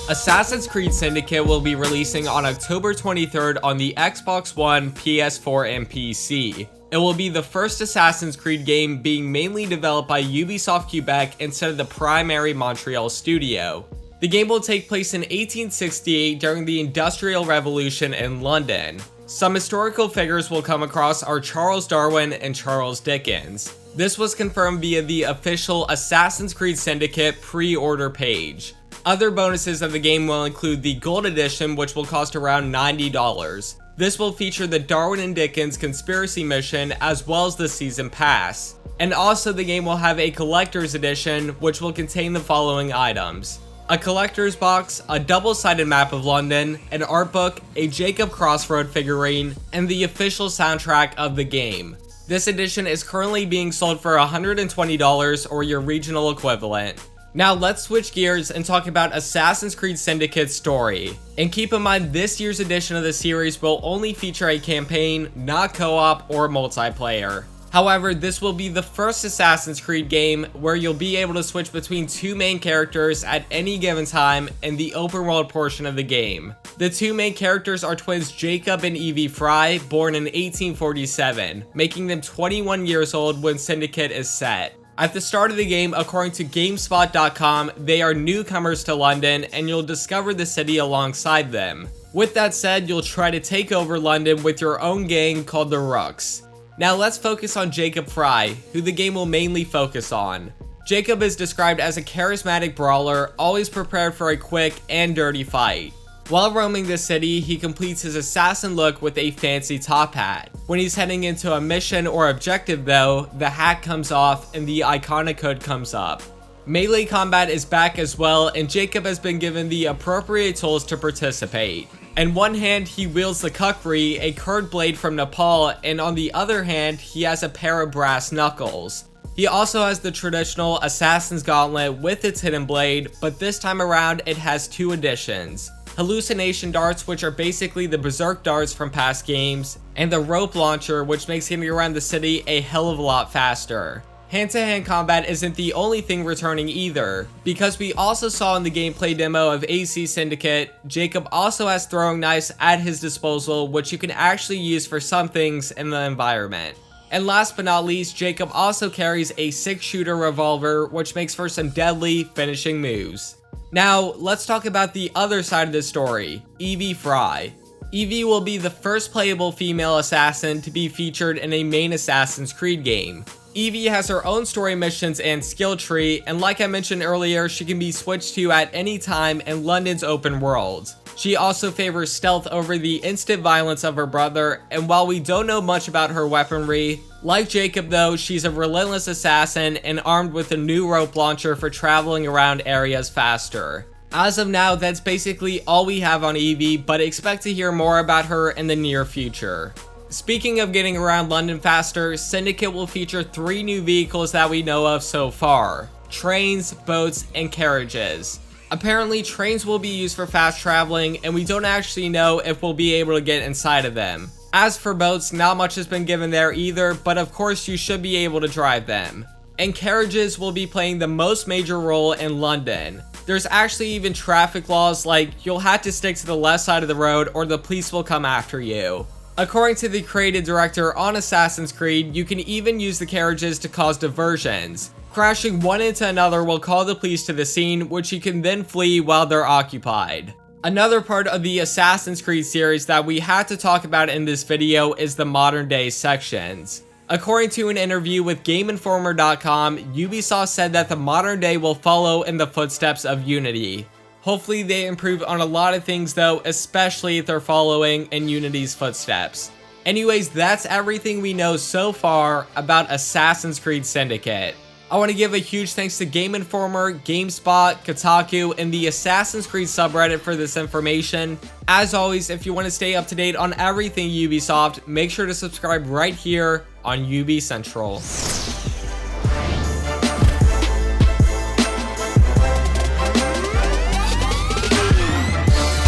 Assassin's Creed Syndicate will be releasing on October 23rd on the Xbox One, PS4, and PC. It will be the first Assassin's Creed game being mainly developed by Ubisoft Quebec instead of the primary Montreal studio. The game will take place in 1868 during the Industrial Revolution in London. Some historical figures we'll come across are Charles Darwin and Charles Dickens. This was confirmed via the official Assassin's Creed Syndicate pre-order page. Other bonuses of the game will include the Gold Edition, which will cost around $90. This will feature the Darwin and Dickens Conspiracy Mission as well as the Season Pass. And also the game will have a Collector's Edition, which will contain the following items: a collector's box, a double-sided map of London, an art book, a Jacob Crossroad figurine, and the official soundtrack of the game. This edition is currently being sold for $120 or your regional equivalent. Now let's switch gears and talk about Assassin's Creed Syndicate's story. And keep in mind, this year's edition of the series will only feature a campaign, not co-op or multiplayer. However, this will be the first Assassin's Creed game where you'll be able to switch between two main characters at any given time in the open world portion of the game. The two main characters are twins Jacob and Evie Fry, born in 1847, making them 21 years old when Syndicate is set. At the start of the game, according to GameSpot.com, they are newcomers to London and you'll discover the city alongside them. With that said, you'll try to take over London with your own gang called the Rooks. Now let's focus on Jacob Fry, who the game will mainly focus on. Jacob is described as a charismatic brawler, always prepared for a quick and dirty fight. While roaming the city, he completes his assassin look with a fancy top hat. When he's heading into a mission or objective though, the hat comes off and the iconic hood comes up. Melee combat is back as well, and Jacob has been given the appropriate tools to participate. In one hand, he wields the kukri, a curved blade from Nepal, and on the other hand, he has a pair of brass knuckles. He also has the traditional Assassin's Gauntlet with its hidden blade, but this time around it has two additions: hallucination darts, which are basically the berserk darts from past games, and the rope launcher, which makes getting around the city a hell of a lot faster. Hand-to-hand combat isn't the only thing returning either, because we also saw in the gameplay demo of AC Syndicate, Jacob also has throwing knives at his disposal, which you can actually use for some things in the environment. And last but not least, Jacob also carries a 6-shooter revolver, which makes for some deadly finishing moves. Now, let's talk about the other side of the story, Evie Fry. Evie will be the first playable female assassin to be featured in a main Assassin's Creed game. Evie has her own story missions and skill tree, and like I mentioned earlier, she can be switched to at any time in London's open world. She also favors stealth over the instant violence of her brother, and while we don't know much about her weaponry, like Jacob though, she's a relentless assassin and armed with a new rope launcher for traveling around areas faster. As of now, that's basically all we have on Evie, but expect to hear more about her in the near future. Speaking of getting around London faster, Syndicate will feature 3 new vehicles that we know of so far: trains, boats, and carriages. Apparently, trains will be used for fast traveling, and we don't actually know if we'll be able to get inside of them. As for boats, not much has been given there either, but of course you should be able to drive them. And carriages will be playing the most major role in London. There's actually even traffic laws like you'll have to stick to the left side of the road or the police will come after you. According to the creative director on Assassin's Creed, you can even use the carriages to cause diversions. Crashing one into another will call the police to the scene, which you can then flee while they're occupied. Another part of the Assassin's Creed series that we had to talk about in this video is the modern day sections. According to an interview with GameInformer.com, Ubisoft said that the modern day will follow in the footsteps of Unity. Hopefully they improve on a lot of things though, especially if they're following in Unity's footsteps. Anyways, that's everything we know so far about Assassin's Creed Syndicate. I want to give a huge thanks to Game Informer, GameSpot, Kotaku, and the Assassin's Creed subreddit for this information. As always, if you want to stay up to date on everything Ubisoft, make sure to subscribe right here on UbiCentral.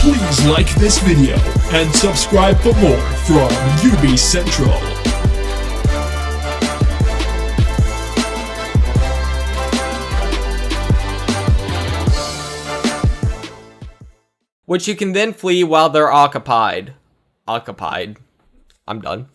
Please like this video and subscribe for more from UbiCentral. which you can then flee while they're occupied. I'm done.